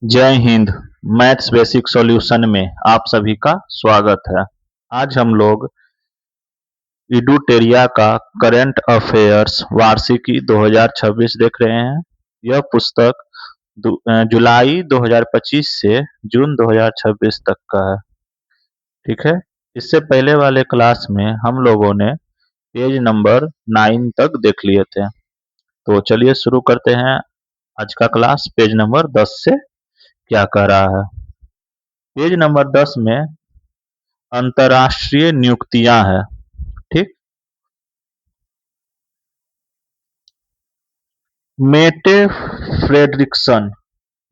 जय Hind. Maths basic solution में आप सभी का स्वागत है। आज हम लोग इडुटेरिया का करंट अफेयर्स वार्षिकी 2026 देख रहे हैं। यह पुस्तक जुलाई 2025 से जून 2026 तक का है। ठीक है। इससे पहले वाले क्लास में हम लोगों ने पेज नंबर 9 तक देख लिए थे। तो चलिए शुरू करते हैं आज का क्लास। पेज नंबर 10 से क्या कह रहा है। पेज नंबर 10 में अंतर्राष्ट्रीय नियुक्तियां हैं। ठीक। मेटे फ्रेडरिक्सन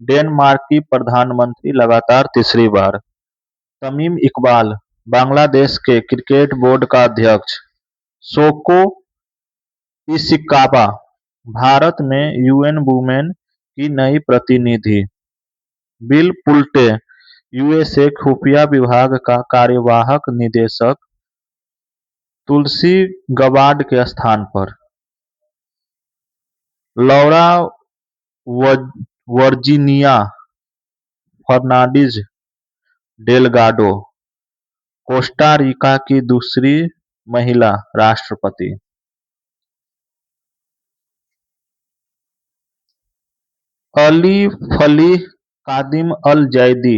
डेनमार्क की प्रधानमंत्री लगातार तीसरी बार। तमीम इकबाल बांग्लादेश के क्रिकेट बोर्ड का अध्यक्ष। सोको इशिकावा भारत में यूएन वुमेन की नई प्रतिनिधि। बिल पुल्टे यूएसए खुफिया विभाग का कार्यवाहक निदेशक तुलसी गबार्ड के स्थान पर। Laura Virginia Fernandez Delgado Costa Rica की दूसरी महिला राष्ट्रपति। Ali Falih Kadhim al Zaidi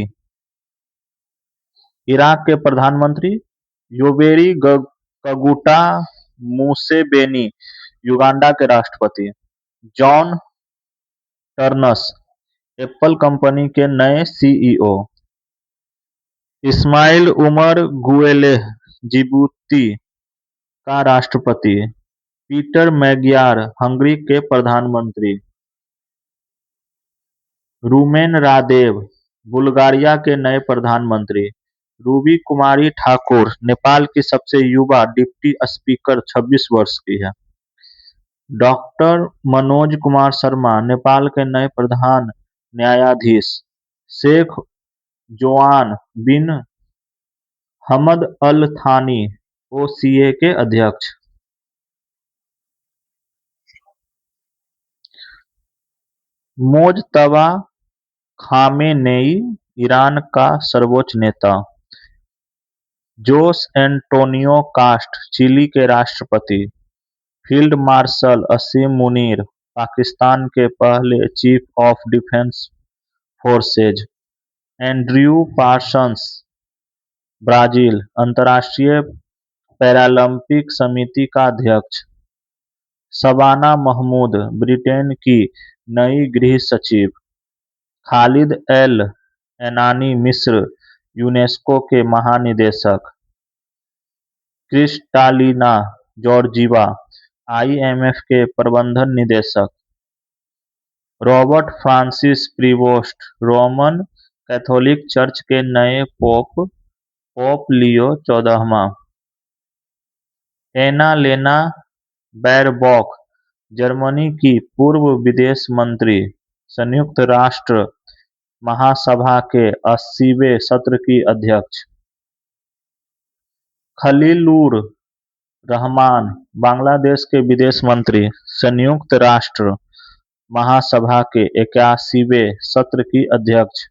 Iraq के प्रधानमंत्री। योवेरी कगुटा मुसेवेनी युगांडा के राष्ट्रपति। जॉन टर्नस एप्पल कंपनी के नए CEO. Ismail Umar Guelleh Djibouti का राष्ट्रपति। पीटर मैगियार हंगरी के प्रधानमंत्री। रूमेन रादेव बुल्गारिया के नए प्रधानमंत्री। रूबी कुमारी ठाकुर नेपाल की सबसे युवा डिप्टी स्पीकर 26 वर्ष की है। डॉक्टर मनोज कुमार शर्मा नेपाल के नए प्रधान न्यायाधीश। शेख जोआन बिन हमद अल थानी ओसीए के अध्यक्ष। मोजतबा खामेनेई ईरान का सर्वोच्च नेता। जोस एंटोनियो कास्ट चिली के राष्ट्रपति। फील्ड मार्शल असीम मुनीर पाकिस्तान के पहले chief of defence forces. Andrew Parsons Brazil अंतर्राष्ट्रीय पैरालंपिक समिति का अध्यक्ष। शबाना महमूद ब्रिटेन की नई गृह सचिव। खालिद एल एनानी मिस्र यूनेस्को के महानिदेशक। क्रिस्टालिना जॉर्जीवा आईएमएफ के प्रबंधन निदेशक। Robert Francis Prevost Roman Catholic Church के नए पोप लियो 14वां। एना लेना बैरबॉक जर्मनी की पूर्व विदेश मंत्री संयुक्त राष्ट्र महासभा के 80वें सत्र की अध्यक्ष। खलीलुर रहमान बांग्लादेश के विदेश मंत्री संयुक्त राष्ट्र महासभा के 81वें सत्र की अध्यक्ष।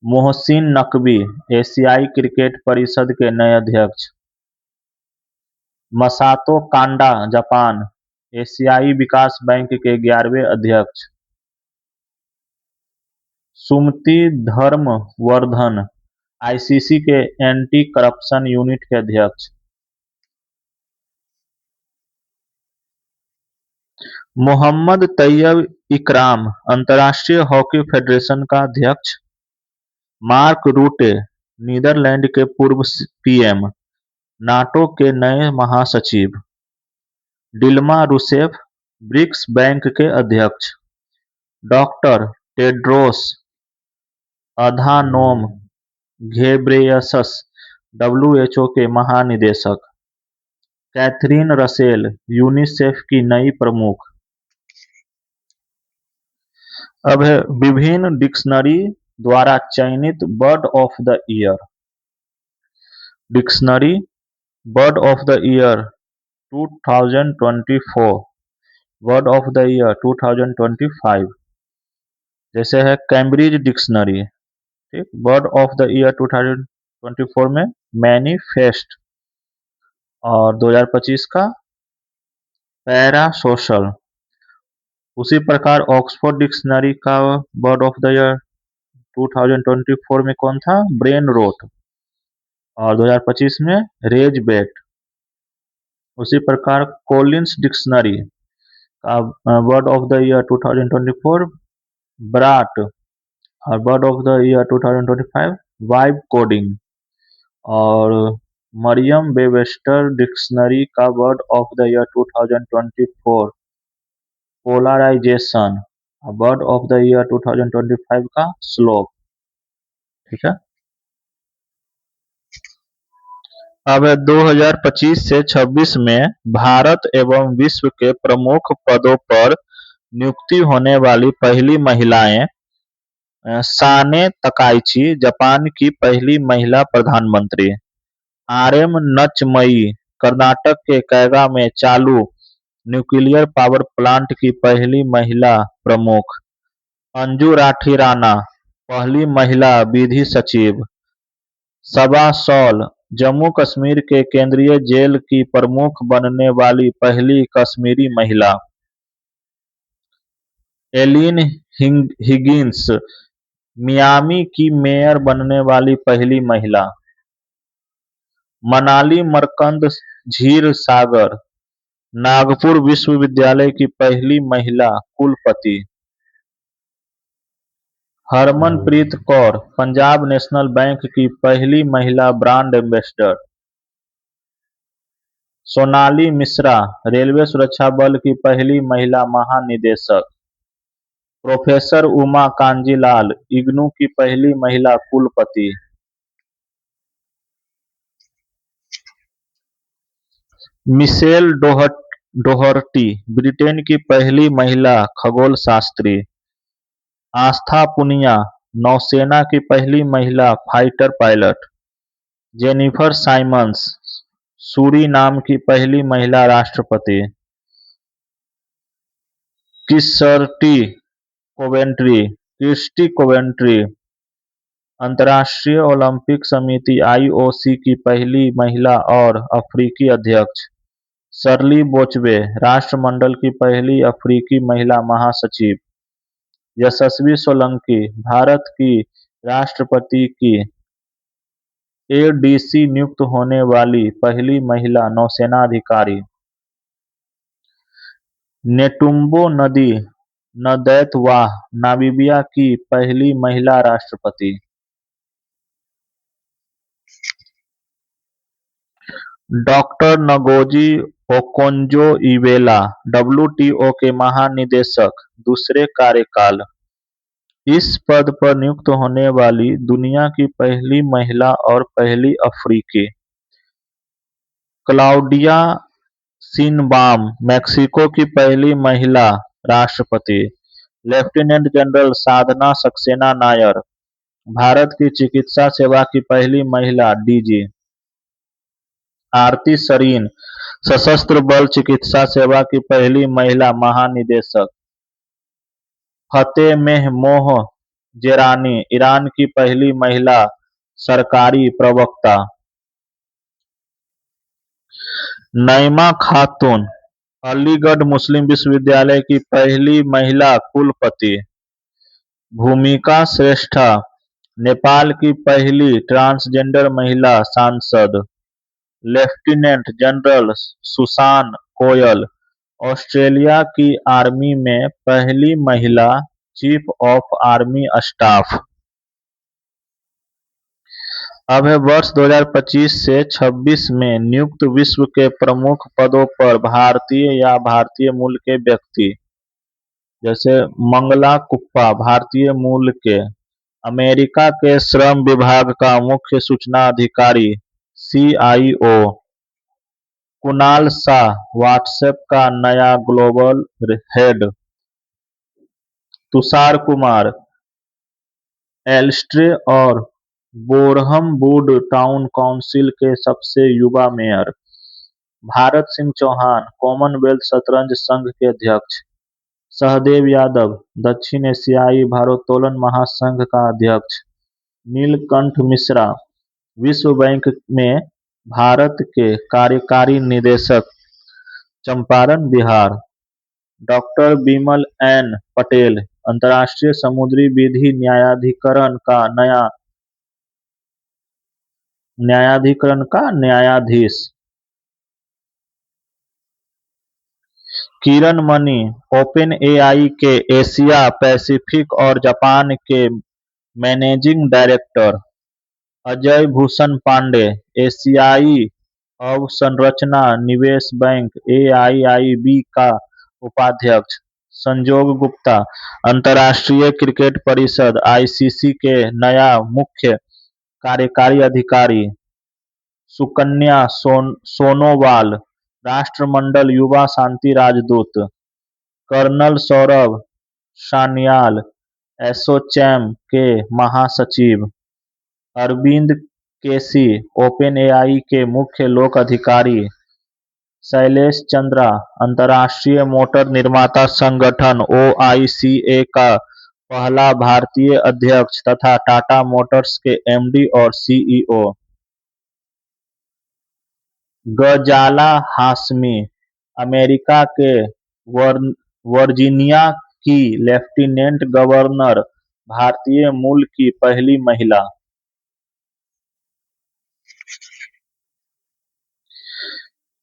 मोहसिन नकवी एशियाई क्रिकेट परिषद के नए अध्यक्ष। मसातो कांडा जापान एशियाई विकास बैंक के 11वें अध्यक्ष। सुमति धर्मवर्धन आईसीसी के एंटी करप्शन यूनिट के अध्यक्ष। मोहम्मद तैयब इकराम अंतर्राष्ट्रीय हॉकी फेडरेशन का अध्यक्ष। मार्क रूटे नीदरलैंड के पूर्व पीएम नाटो के नए महासचिव। डिल्मा रूसेफ ब्रिक्स बैंक के अध्यक्ष। Doctor Tedros Adhanom Ghebreyesus WHO के महानिदेशक। कैथरीन रसेल यूनिसेफ की नई प्रमुख। अब है विभिन्न डिक्शनरी द्वारा चयनित bird of the year. Dictionary bird of the year 2024, bird of the year 2025। जैसे है कैम्ब्रिज डिक्शनरी, ठीक, वर्ड ऑफ द ईयर 2024 में मैनिफेस्ट, और 2025 का पैरा सोशल। उसी प्रकार ऑक्सफोर्ड डिक्शनरी का वर्ड ऑफ द ईयर 2024 में कौन था? ब्रेन रोट, और 2025 में रेज बेट। उसी प्रकार कोलिंस डिक्शनरी का word of the year 2024 brat, और word of the year 2025 vibe coding. और मरियम वेबस्टर डिक्शनरी का word of the year 2024 polarisation, word of the year 2025 का स्लोप। ठीक है। अब 2025 से 26 में भारत एवं विश्व के प्रमुख पदों पर नियुक्ति होने वाली पहली महिलाएं साने तकाइची, जापान की पहली महिला प्रधानमंत्री। आरएम नचमई, कर्नाटक के कैगा में चालू न्यूक्लियर पावर प्लांट की पहली महिला प्रमुख। अंजू राठी राणा, पहली महिला विधि सचिव। सबा सॉल, जम्मू कश्मीर के केंद्रीय जेल की प्रमुख बनने वाली पहली कश्मीरी महिला। एलिन हिगिंस, मियामी की मेयर बनने वाली पहली महिला। मनाली मरकंद झीर सागर, नागपुर विश्वविद्यालय की पहली महिला कुलपति। हरमनप्रीत कौर, पंजाब नेशनल बैंक की पहली महिला brand ambassador. Sonali Mishra, railway सुरक्षा बल की पहली महिला महानिदेशक। प्रोफेसर उमा कांजीलाल, इग्नू की पहली महिला कुलपति। मिशेल डोहर्टी, ब्रिटेन की पहली महिला खगोलशास्त्री। आस्था पुनिया, नौसेना की पहली महिला fighter pilot. Jennifer Simons, Suriname की पहली महिला राष्ट्रपति। क्रिस्टी कोवेंट्री, अंतर्राष्ट्रीय ओलंपिक समिति आईओसी की पहली महिला और अफ्रीकी अध्यक्ष। शर्ली बोचवे, राष्ट्रमंडल की पहली अफ्रीकी महिला महासचिव। यशस्वी सोलंकी, भारत की राष्ट्रपति की एडीसी नियुक्त होने वाली पहली महिला नौसेना अधिकारी। नेटुम्बो नदी नदैतवाह, नामीबिया की पहली महिला राष्ट्रपति। डॉक्टर नगोजी ओकोंजो-इवेला, डब्ल्यूटीओ के महानिदेशक, दूसरे कार्यकाल। इस पद पर नियुक्त होने वाली दुनिया की पहली महिला और पहली अफ्रीकी। क्लाउडिया शिनबाम, मैक्सिको की पहली महिला राष्ट्रपति। लेफ्टिनेंट जनरल साधना सक्सेना नायर, भारत की चिकित्सा सेवा की पहली महिला डीजी। आरती सरीन, सशस्त्र बल चिकित्सा सेवा की पहली महिला महानिदेशक। फतेह मोह जेरानी, ईरान की पहली महिला सरकारी प्रवक्ता। नईमा खातून, अलीगढ़ मुस्लिम विश्वविद्यालय की पहली महिला कुलपति। भूमिका श्रेष्ठा, नेपाल की पहली ट्रांसजेंडर महिला सांसद। लेफ्टिनेंट जनरल सुसान कोयल, ऑस्ट्रेलिया की आर्मी में पहली महिला चीफ ऑफ आर्मी स्टाफ। अब है वर्ष 2025 से 26 में नियुक्त विश्व के प्रमुख पदों पर भारतीय या भारतीय मूल के व्यक्ति। जैसे मंगला कुप्पा, भारतीय मूल के। अमेरिका के श्रम विभाग का मुख्य सूचना अधिकारी, सीआईओ। कुणाल शाह, व्हाट्सएप का नया ग्लोबल हेड। तुषार कुमार, एल्स्ट्रे और बोरहमवुड टाउन काउंसिल के सबसे युवा मेयर। भारत सिंह चौहान, कॉमनवेल्थ शतरंज संघ के अध्यक्ष। सहदेव यादव, दक्षिण एशियाई भारोत्तोलन महासंघ का अध्यक्ष। नीलकंठ मिश्रा, विश्व बैंक में भारत के कार्यकारी निदेशक, चंपारण, बिहार। डॉक्टर बिमल एन पटेल, अंतर्राष्ट्रीय समुद्री विधि न्यायाधिकरण का न्यायाधीश। किरण मणि, ओपनएआई के एशिया पैसिफिक और जापान के मैनेजिंग डायरेक्टर। अजय भूषण पांडे, एशियाई अवसंरचना निवेश बैंक एआईआईबी का उपाध्यक्ष। संजोग गुप्ता, अंतर्राष्ट्रीय क्रिकेट परिषद आईसीसी के नया मुख्य कार्यकारी अधिकारी। सुकन्या सोनोवाल, राष्ट्रमंडल युवा शांति राजदूत। कर्नल सौरभ सान्याल, एसोचैम के महासचिव। अरविंद केसी, ओपनएआई के मुख्य लोक अधिकारी। शैलेश चंद्रा, अंतर्राष्ट्रीय मोटर निर्माता संगठन ओआईसीए का पहला भारतीय अध्यक्ष तथा टाटा मोटर्स के एमडी और सीईओ। गजाला हाशमी, अमेरिका के वर्जीनिया की लेफ्टिनेंट गवर्नर, भारतीय मूल की पहली महिला।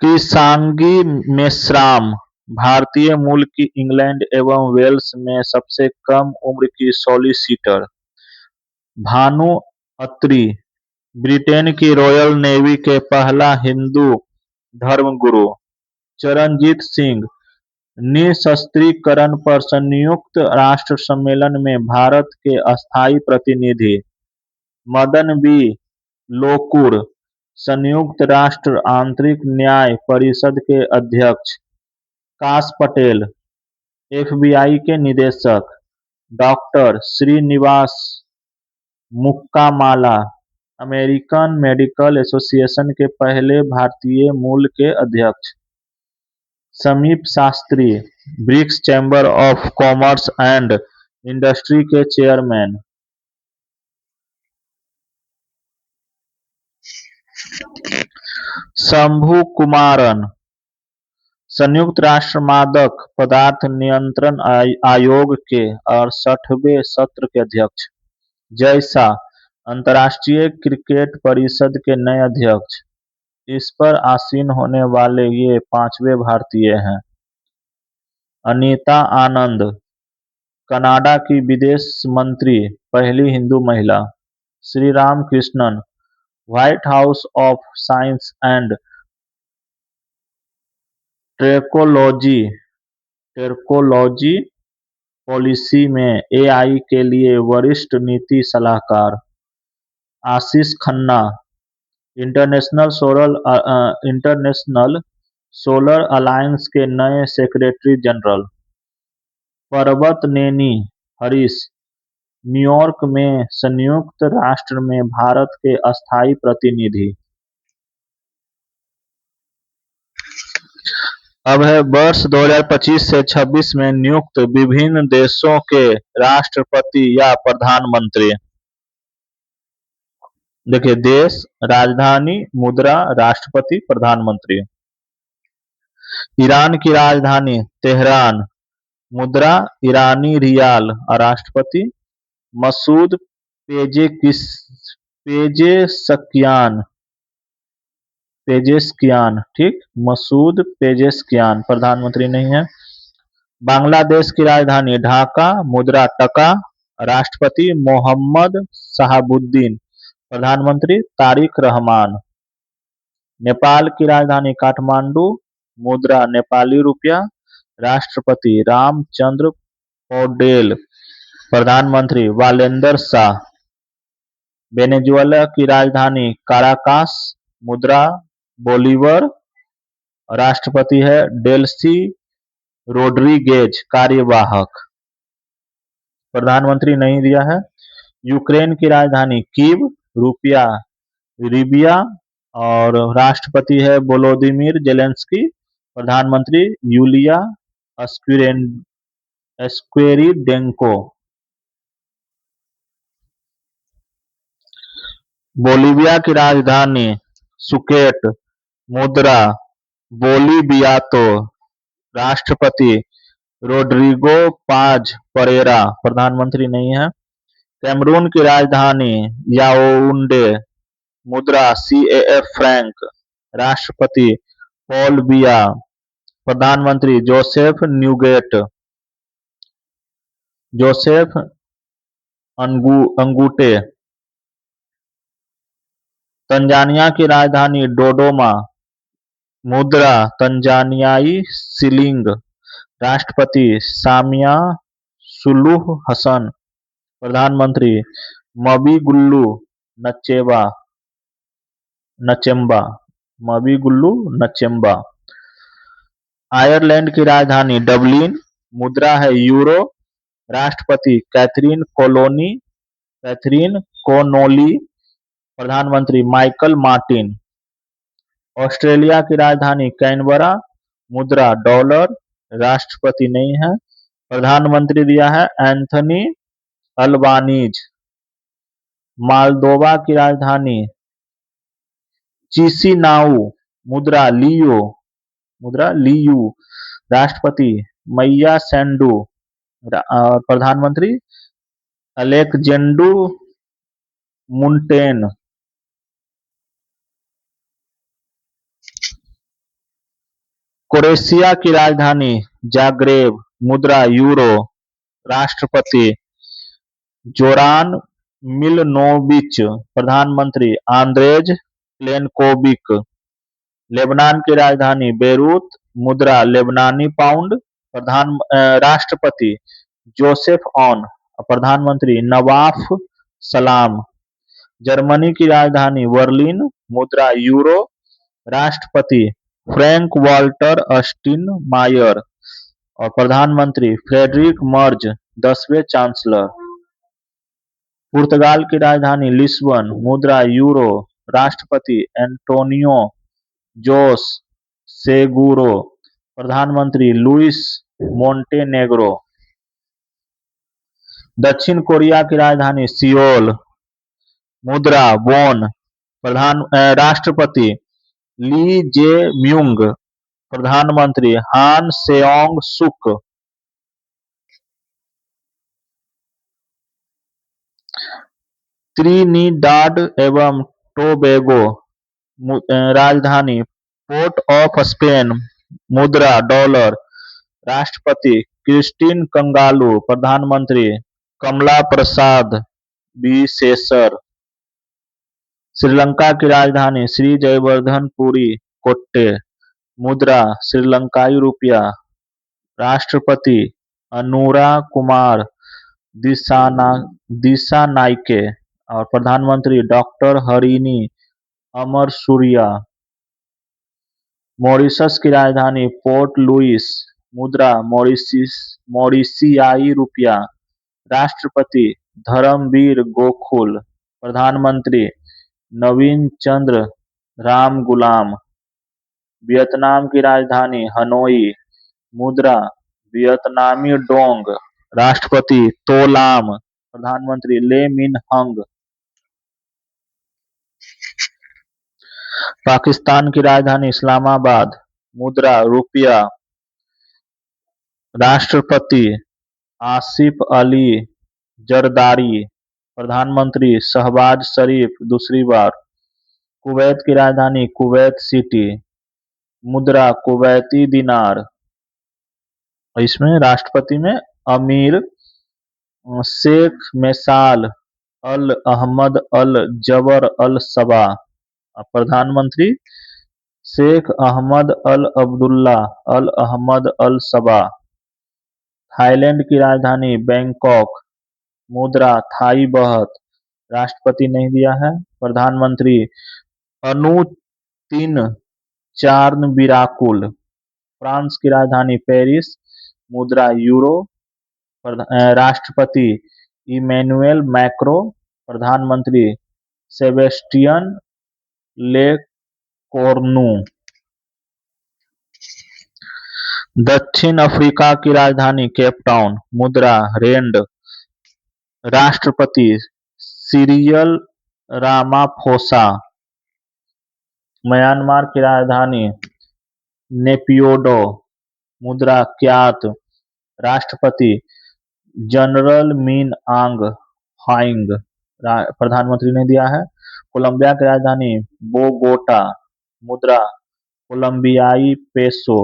कृषांगी मेश्राम, भारतीय मूल की इंग्लैंड एवं वेल्स में सबसे कम उम्र की सॉलिसिटर। भानु अत्री, ब्रिटेन की रॉयल नेवी के पहला हिंदू धर्मगुरु। चरणजीत सिंह, निशस्त्रीकरण पर संयुक्त राष्ट्र सम्मेलन में भारत के अस्थायी प्रतिनिधि। मदन बी लोकुर, संयुक्त राष्ट्र आंतरिक न्याय परिषद के अध्यक्ष। काश पटेल, एफबीआई के निदेशक। डॉक्टर श्रीनिवास मुक्कामाला, अमेरिकन मेडिकल एसोसिएशन के पहले भारतीय मूल के अध्यक्ष। Sameep Shastri, BRICS chamber of commerce and industry के चेयरमैन। शंभु कुमारन, संयुक्त राष्ट्र मादक पदार्थ नियंत्रण आयोग के 68वें सत्र के अध्यक्ष। जय शाह, अंतर्राष्ट्रीय क्रिकेट परिषद के नए अध्यक्ष। इस पर आसीन होने वाले ये 5वें भारतीय हैं। अनीता आनंद, कनाडा की विदेश मंत्री, पहली हिंदू महिला। Shri Ram Krishnan, white house of science and technology policy में एआई के लिए वरिष्ठ नीति सलाहकार। आशीष खन्ना, इंटरनेशनल सोलर अलायंस के नए सेक्रेटरी जनरल। पर्वत नेनी हरीश, न्यूयॉर्क में संयुक्त राष्ट्र में भारत के अस्थायी प्रतिनिधि। अब है वर्ष 2025 से 26 में नियुक्त विभिन्न देशों के राष्ट्रपति या प्रधानमंत्री। देखिए, देश, राजधानी, मुद्रा, राष्ट्रपति, प्रधानमंत्री। ईरान की राजधानी तेहरान, मुद्रा ईरानी रियाल और राष्ट्रपति मसूद पेजेस्कियान, ठीक, मसूद पेजेस्कियान, प्रधानमंत्री नहीं है। बांग्लादेश की राजधानी ढाका, मुद्रा टका, राष्ट्रपति मोहम्मद शहाबुद्दीन, प्रधानमंत्री तारिक रहमान। नेपाल की राजधानी काठमांडू, मुद्रा नेपाली रुपया, राष्ट्रपति रामचंद्र पौडेल, प्रधानमंत्री वालेंदर शाह। वेनेजुएला की राजधानी काराकास, मुद्रा बोलीवर, राष्ट्रपति है डेल्सी रोड्रिगेज, कार्यवाहक। प्रधानमंत्री नहीं दिया है। यूक्रेन की राजधानी कीव, रुपया रिबिया और राष्ट्रपति है वोलोदिमीर जेलेंस्की, प्रधानमंत्री यूलिया स्क्वेरिडेंको। बोलीविया की राजधानी सुकेट। मुद्रा बोलीवियातो। राष्ट्रपति रोड्रिगो पाज परेरा। प्रधानमंत्री नहीं है। कैमरून की राजधानी याओउंडे। मुद्रा CAF फ्रैंक। राष्ट्रपति पॉल बिया। प्रधानमंत्री जोसेफ न्यूगेट। जोसेफ अंगूटे। तंजानिया की राजधानी डोडोमा। मुद्रा तंजानियाई शिलिंग। राष्ट्रपति सामिया सुलूह हसन। प्रधानमंत्री मबीगुल्लू नचेम्बा। मबीगुल्लू नचेम्बा। आयरलैंड की राजधानी डबलिन। मुद्रा है यूरो। राष्ट्रपति कैथरीन कोनोली। प्रधानमंत्री माइकल मार्टिन। ऑस्ट्रेलिया की राजधानी कैनबरा। मुद्रा डॉलर। राष्ट्रपति नहीं है। प्रधानमंत्री दिया है एंथनी अल्बानीज। मालदोवा की राजधानी चिसिनाउ। मुद्रा लियू। राष्ट्रपति मैया सैंडू। और प्रधानमंत्री अलेक्जेंडू मुंटेन। क्रोएशिया की राजधानी जाग्रेब। मुद्रा यूरो। राष्ट्रपति जोरान मिलनोविच। प्रधानमंत्री आंद्रेज प्लेनकोविक। लेबनान की राजधानी बेरूत। मुद्रा लेबनानी पाउंड। राष्ट्रपति जोसेफ ऑन। प्रधानमंत्री नवाफ सलाम। जर्मनी की राजधानी बर्लिन। मुद्रा यूरो। राष्ट्रपति फ्रैंक वाल्टर स्टीनमायर। और प्रधानमंत्री फ्रेडरिक मर्ज 10वें चांसलर। पुर्तगाल की राजधानी लिस्बन। मुद्रा यूरो। राष्ट्रपति एंटोनियो जोस सेगुरो। प्रधानमंत्री लुइस मोंटेनेग्रो। दक्षिण कोरिया की राजधानी सियोल। मुद्रा वोन। राष्ट्रपति ली जे म्यूंग। प्रधानमंत्री हान सेओंग सुक। त्रिनिडाद एवं टोबैगो। राजधानी पोर्ट ऑफ स्पेन। मुद्रा डॉलर। राष्ट्रपति क्रिस्टिन कंगालू। प्रधानमंत्री कमला प्रसाद बिसेसर। श्रीलंका की राजधानी श्री जयवर्धनपुरी कोट्टे। मुद्रा श्रीलंकाई रुपया। राष्ट्रपति अनुरा कुमार दिसानाइके। और प्रधानमंत्री डॉक्टर हरिनी अमरसूरिया। मॉरिशस की राजधानी पोर्ट लुइस। मुद्रा मॉरिशियाई रुपया। राष्ट्रपति धर्मवीर गोकुल। प्रधानमंत्री नवीन चंद्र राम गुलाम। वियतनाम की राजधानी हनोई। मुद्रा वियतनामी डोंग। राष्ट्रपति तो लाम। प्रधानमंत्री ले मिन हंग। पाकिस्तान की राजधानी इस्लामाबाद। मुद्रा रुपया। राष्ट्रपति आसिफ अली जरदारी। प्रधानमंत्री शहबाज शरीफ दूसरी बार। कुवैत की राजधानी कुवैत सिटी। मुद्रा कुवैती दिनार। इसमें राष्ट्रपति में अमीर शेख मेसाल अल अहमद अल जबर अल सबा। प्रधानमंत्री शेख अहमद अल अब्दुल्ला अल अहमद अल सबा। थाईलैंड की राजधानी बैंकॉक। मुद्रा थाई बहत। राष्ट्रपति नहीं दिया है। प्रधानमंत्री अनुतिन चार्नविराकुल। फ्रांस की राजधानी पेरिस। मुद्रा यूरो। राष्ट्रपति इमैनुएल मैक्रो। प्रधानमंत्री सेबेस्टियन लेकोर्नू। दक्षिण अफ्रीका की राजधानी केप टाउन। मुद्रा रैंड। राष्ट्रपति सिरियल रामाफोसा। म्यांमार की राजधानी नेपियोडो। मुद्रा क्यात। राष्ट्रपति जनरल मिन आंग हाइंग। प्रधानमंत्री ने दिया है। कोलंबिया की राजधानी बोगोटा। मुद्रा कोलंबियाई पेसो।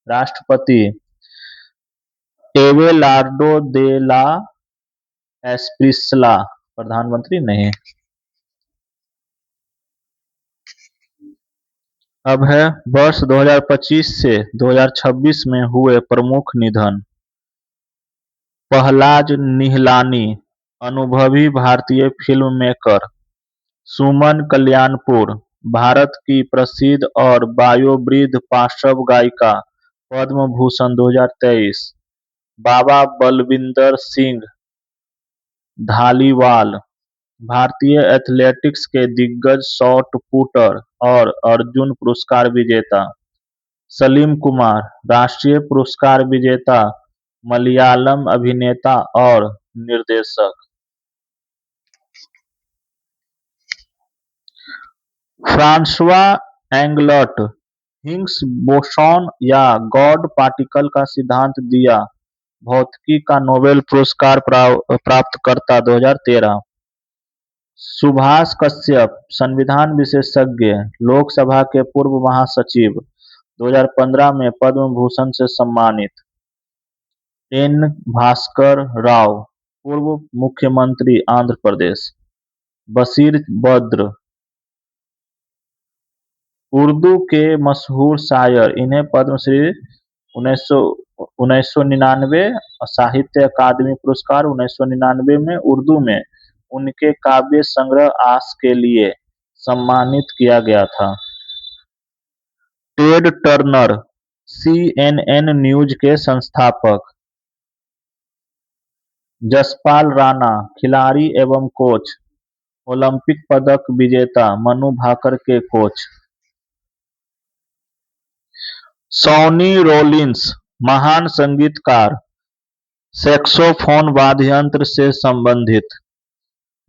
राष्ट्रपति एवेलार्डो दे ला एस्प्रिसला। प्रधानमंत्री नहीं। अब है वर्ष 2025 से 2026 में हुए प्रमुख निधन। पहलाज निहलानी, अनुभवी भारतीय फिल्म मेकर। सुमन कल्याणपुर, भारत की प्रसिद्ध और वयोवृद्ध पार्श्व गायिका, पद्म भूषण 2023। बाबा बलविंदर सिंह धालीवाल, भारतीय एथलेटिक्स के दिग्गज शॉट पुटर और अर्जुन पुरस्कार विजेता। सलीम कुमार, राष्ट्रीय पुरस्कार विजेता मलयालम अभिनेता और निर्देशक। फ्रांसवा एंगलट, हिग्स बोसॉन या गॉड पार्टिकल का सिद्धांत दिया, भौतिकी का नोबेल पुरस्कार प्राप्तकर्ता 2013। सुभाष कश्यप, संविधान विशेषज्ञ, लोकसभा के पूर्व महासचिव, 2015 में पद्म भूषण से सम्मानित। एन भास्कर राव, पूर्व मुख्यमंत्री आंध्र प्रदेश। बशीर बद्र, उर्दू के मशहूर शायर, इन्हें पद्मश्री 1999, साहित्य अकादमी पुरस्कार 1999 में उर्दू में उनके काव्य संग्रह आस के लिए सम्मानित किया गया था। टेड टर्नर, CNN न्यूज के संस्थापक। जसपाल राणा, खिलाड़ी एवं कोच, ओलंपिक पदक विजेता मनु भाकर के कोच। सॉनी रोलिंस, महान संगीतकार, सैक्सोफोन वाद्ययंत्र से संबंधित।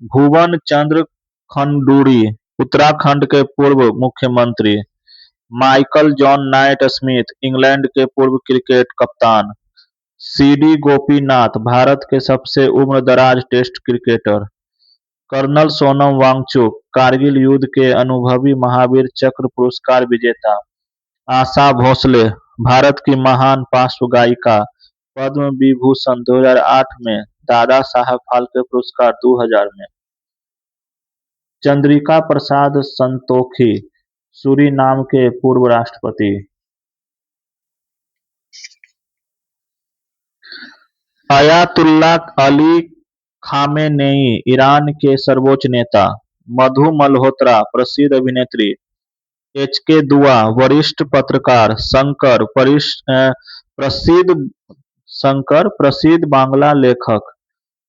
भुवन चंद्र खंडूरी, उत्तराखंड के पूर्व मुख्यमंत्री। Michael John Knight Smith, England के पूर्व क्रिकेट कप्तान। सीडी गोपीनाथ, भारत के सबसे उम्रदराज test cricketer. Colonel Sonam Wangchuk, Kargil युद्ध के अनुभवी महावीर चक्र पुरस्कार विजेता। आशा भोसले, भारत की महान पार्श्व गायिका, पद्म विभूषण 2008 में, दादा साहब फाल्के पुरस्कार 2000 में। चंद्रिका प्रसाद संतोखी, सूरीनाम के पूर्व राष्ट्रपति। अयातुल्ला अली खामेनेई, ईरान के सर्वोच्च नेता। मधु मल्होत्रा, प्रसिद्ध अभिनेत्री। एचके दुआ, वरिष्ठ पत्रकार। प्रसिद्ध बांग्ला लेखक।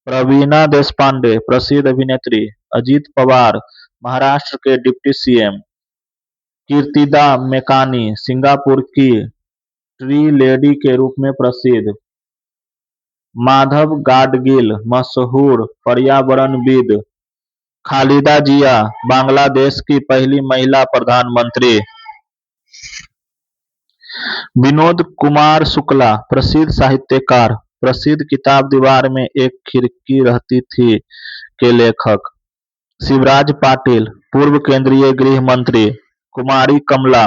प्रवीणा देशपांडे, प्रसिद्ध अभिनेत्री। अजीत पवार, महाराष्ट्र के डिप्टी सीएम। कीर्तिदा मेकानी, सिंगापुर की ट्री लेडी के रूप में प्रसिद्ध। माधव गाडगिल, मशहूर पर्यावरणविद। खालिदा जिया, बांग्लादेश की पहली महिला प्रधानमंत्री। विनोद कुमार शुक्ला, प्रसिद्ध साहित्यकार, प्रसिद्ध किताब दीवार में एक खिड़की रहती थी के लेखक। शिवराज पाटिल, पूर्व केंद्रीय गृह मंत्री। कुमारी कमला,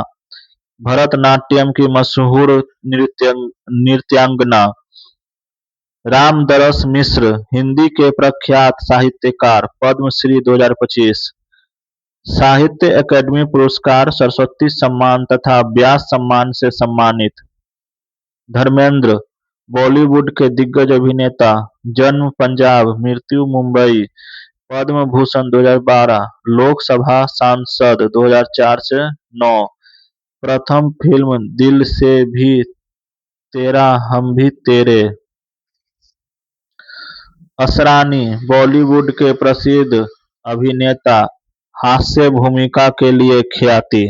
भरतनाट्यम की मशहूर नृत्यांगना। रामदरस मिश्र, हिंदी के प्रख्यात साहित्यकार, पद्मश्री 2025। साहित्य अकादमी पुरस्कार, सरस्वती सम्मान तथा व्यास सम्मान से सम्मानित। धर्मेंद्र, बॉलीवुड के दिग्गज अभिनेता, जन्म पंजाब, मृत्यु मुंबई, पद्म भूषण 2012, लोकसभा सांसद 2004 से 9। प्रथम फिल्म दिल से भी तेरा हम भी तेरे। असरानी, बॉलीवुड के प्रसिद्ध अभिनेता, हास्य भूमिका के लिए ख्याति।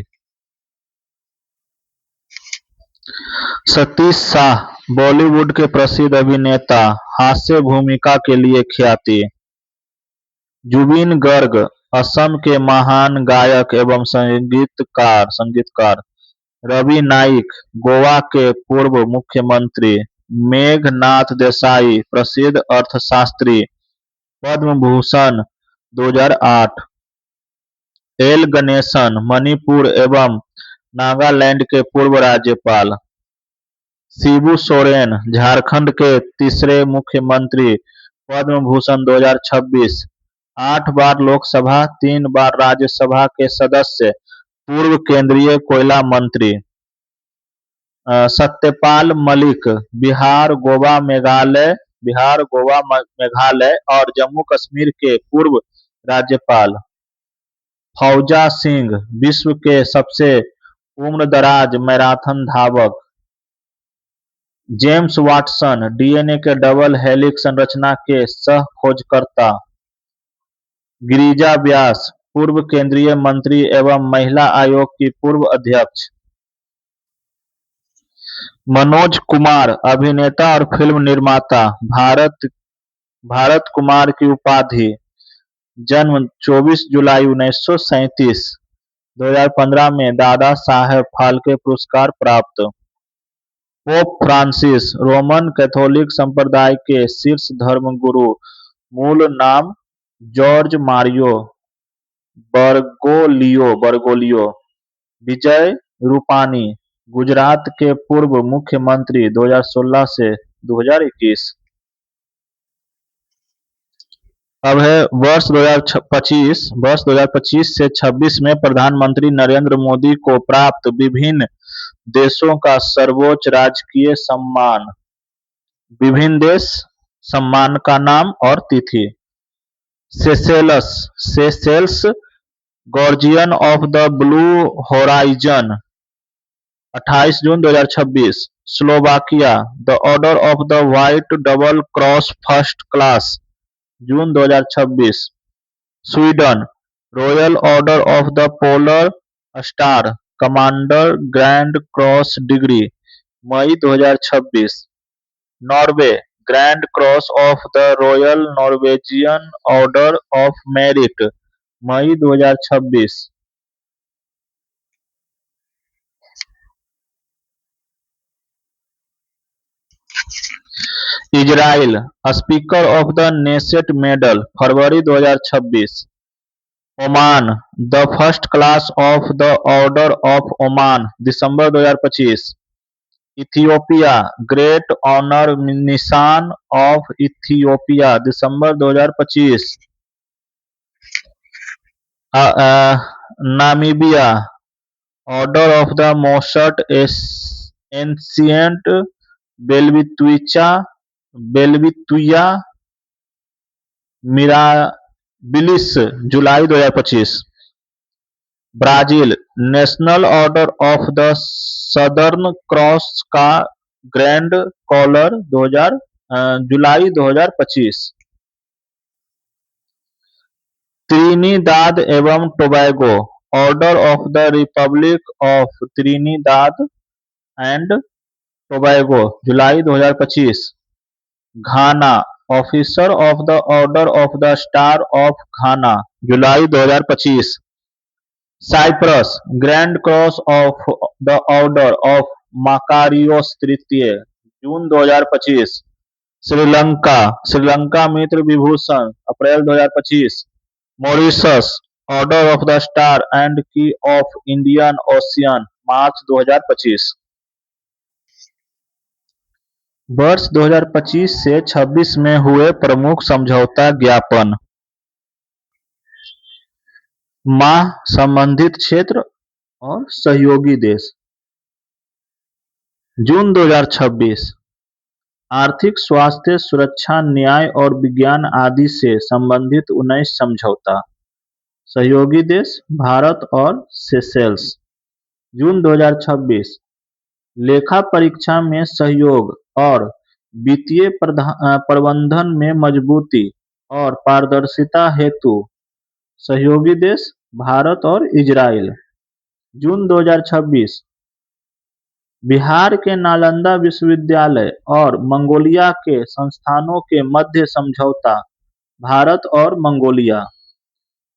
सतीश शाह बॉलीवुड के प्रसिद्ध अभिनेता, हास्य भूमिका के लिए ख्याति। जुबिन गर्ग असम के महान गायक एवं संगीतकार। रवि नाइक गोवा के पूर्व मुख्यमंत्री। मेघनाथ देसाई प्रसिद्ध अर्थशास्त्री, पद्म भूषण 2008। एल गणेशन मणिपुर एवं नागालैंड के पूर्व राज्यपाल। शिबू सोरेन झारखंड के तीसरे मुख्यमंत्री, पद्म भूषण 2026। 8 बार लोकसभा, 3 बार राज्यसभा के सदस्य, पूर्व केंद्रीय कोयला मंत्री। सत्यपाल मलिक बिहार, गोवा, मेघालय और जम्मू कश्मीर के पूर्व राज्यपाल। फौजा सिंह विश्व के सबसे उम्रदराज मैराथन धावक। जेम्स वाटसन डीएनए के डबल हेलिक्स संरचना के सह खोजकर्ता। गिरिजा व्यास पूर्व केंद्रीय मंत्री एवं महिला आयोग की पूर्व अध्यक्ष। मनोज कुमार अभिनेता और फिल्म निर्माता, भारत कुमार की उपाधि। जन्म 24 जुलाई 1937। 2015 में दादा साहेब फाल्के पुरस्कार प्राप्त। पोप फ्रांसिस रोमन कैथोलिक संप्रदाय के शीर्ष धर्मगुरु। मूल नाम जॉर्ज मारियो बर्गोलियो। विजय रूपानी गुजरात के पूर्व मुख्यमंत्री 2016 से 2021। अब है वर्ष 2025 से 26 में प्रधानमंत्री नरेंद्र मोदी को प्राप्त विभिन्न देशों का सर्वोच्च राजकीय सम्मान। विभिन्न देश सम्मान का नाम और तिथि। Seychelles guardian of the blue horizon 28 जून 2026। Slovakia the order of the white double cross first class जून 2026। Sweden royal order of the polar star commander grand cross degree मई 2026। Norway grand cross of the royal Norwegian order of merit मई 2026। Israel speaker of the Knesset medal फरवरी 2026। Oman the first class of the order of Oman दिसंबर 2025। Ethiopia great Honour Nishan of Ethiopia दिसंबर 2025। Namibia Order of the Most Ancient बेल्वितुया Mirabilis जुलाई 2025। Brazil National Order of the Southern Cross का Grand Collar जुलाई 2025। Trinidad एवं Tobago Order of the Republic of Trinidad and Tobago जुलाई 2025। Ghana Officer of the order of the Star of Ghana जुलाई 2025। Cyprus Grand cross of the order of Makarios तृतीय जून 2025। श्रीलंका मित्र विभूषण अप्रैल 2025। Mauritius order of the star and की of Indian ocean मार्च 2025। वर्ष 2025 से 26 में हुए प्रमुख समझौता ज्ञापन। माह संबंधित क्षेत्र और सहयोगी देश। जून 2026 आर्थिक, स्वास्थ्य, सुरक्षा, न्याय और विज्ञान आदि से संबंधित 19 समझौता। सहयोगी देश भारत और सेशेल्स। जून 2026 लेखा परीक्षा में सहयोग और वित्तीय प्रबंधन में मजबूती और पारदर्शिता हेतु सहयोगी देश भारत और इजराइल। जून 2026 बिहार के नालंदा विश्वविद्यालय और मंगोलिया के संस्थानों के मध्य समझौता, भारत और मंगोलिया।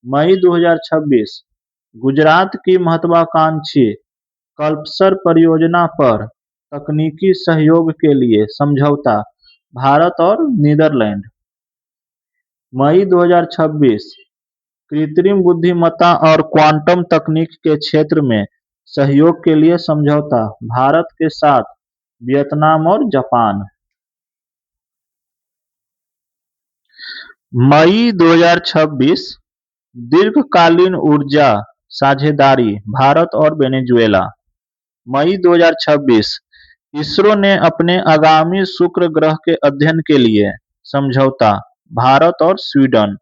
मई 2026 गुजरात की महत्वाकांक्षी कल्पसर परियोजना पर तकनीकी सहयोग के लिए समझौता, भारत और नीदरलैंड। मई 2026 कृत्रिम बुद्धिमत्ता और क्वांटम तकनीक के क्षेत्र में सहयोग के लिए समझौता, भारत के साथ वियतनाम और जापान। मई 2026 दीर्घकालीन ऊर्जा साझेदारी, भारत और वेनेजुएला। मई 2026 इसरो ने अपने आगामी शुक्र ग्रह के अध्ययन के लिए समझौता, भारत और स्वीडन।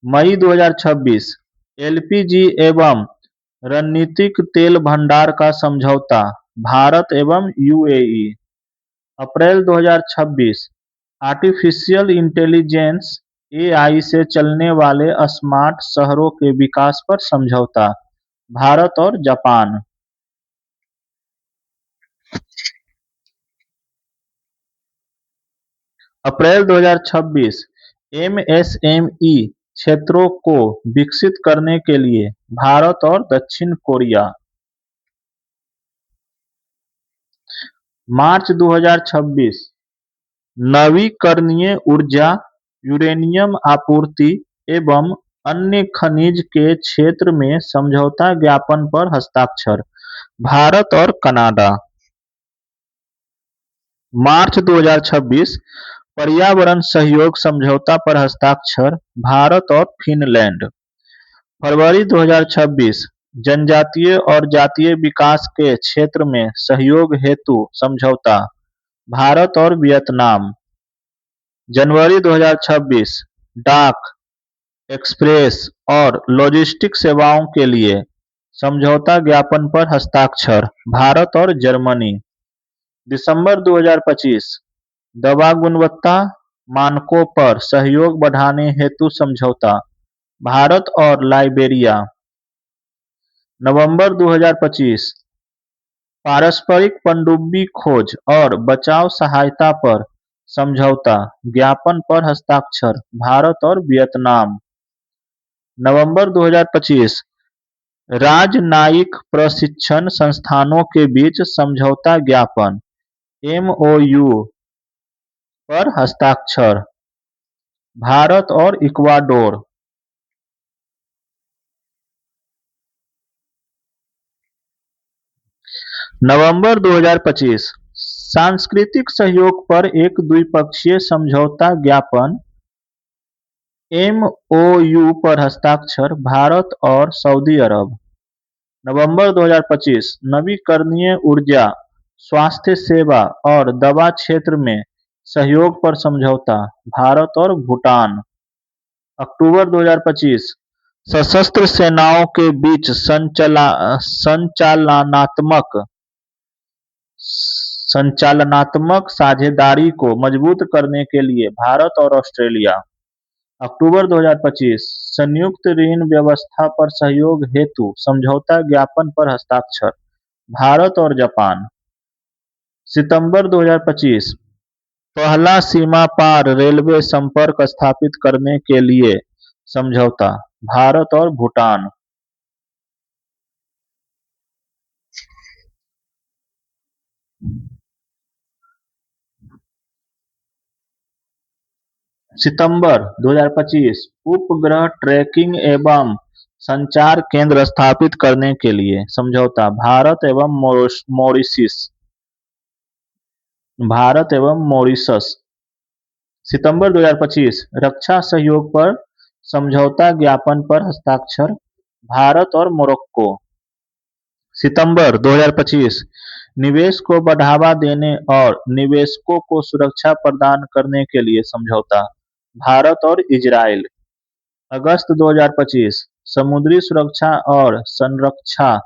मई 2026 एलपीजी एवं रणनीतिक तेल भंडार का समझौता, भारत एवं यूएई। अप्रैल 2026 आर्टिफिशियल इंटेलिजेंस एआई से चलने वाले स्मार्ट शहरों के विकास पर समझौता, भारत और जापान। अप्रैल 2026 एमएसएमई क्षेत्रों को विकसित करने के लिए भारत और दक्षिण कोरिया। मार्च 2026 नवीकरणीय ऊर्जा, यूरेनियम आपूर्ति एवं अन्य खनिज के क्षेत्र में समझौता ज्ञापन पर हस्ताक्षर, भारत और कनाडा। मार्च 2026 पर्यावरण सहयोग समझौता पर हस्ताक्षर, भारत और फिनलैंड। फरवरी 2026 जनजातीय और जातीय विकास के क्षेत्र में सहयोग हेतु समझौता, भारत और वियतनाम। जनवरी 2026 डाक, एक्सप्रेस और लॉजिस्टिक सेवाओं के लिए समझौता ज्ञापन पर हस्ताक्षर, भारत और जर्मनी। दिसंबर 2025 दवा गुणवत्ता मानकों पर सहयोग बढ़ाने हेतु समझौता, भारत और लाइबेरिया। नवंबर 2025 पारस्परिक पनडुब्बी खोज और बचाव सहायता पर समझौता ज्ञापन पर हस्ताक्षर, भारत और वियतनाम। नवंबर 2025 राजनयिक प्रशिक्षण संस्थानों के बीच समझौता ज्ञापन एमओयू पर हस्ताक्षर, भारत और इक्वाडोर। नवंबर 2025 सांस्कृतिक सहयोग पर एक द्विपक्षीय समझौता ज्ञापन एमओयू पर हस्ताक्षर, भारत और सऊदी अरब। नवंबर 2025 नवीकरणीय ऊर्जा, स्वास्थ्य सेवा और दवा क्षेत्र में सहयोग पर समझौता, भारत और भूटान। अक्टूबर 2025 सशस्त्र सेनाओं के बीच संचालनात्मक साझेदारी को मजबूत करने के लिए भारत और ऑस्ट्रेलिया। अक्टूबर 2025 संयुक्त ऋण व्यवस्था पर सहयोग हेतु समझौता ज्ञापन पर हस्ताक्षर, भारत और जापान। सितंबर 2025 पहला सीमा पार रेलवे संपर्क स्थापित करने के लिए समझौता, भारत और भूटान। सितंबर 2025 उपग्रह ट्रैकिंग एवं संचार केंद्र स्थापित करने के लिए समझौता, भारत एवं मॉरिशस। सितंबर 2025 रक्षा सहयोग पर समझौता ज्ञापन पर हस्ताक्षर, भारत और मोरक्को। सितंबर 2025 निवेश को बढ़ावा देने और निवेशकों को सुरक्षा प्रदान करने के लिए समझौता, भारत और इजराइल। अगस्त 2025 समुद्री सुरक्षा और संरक्षा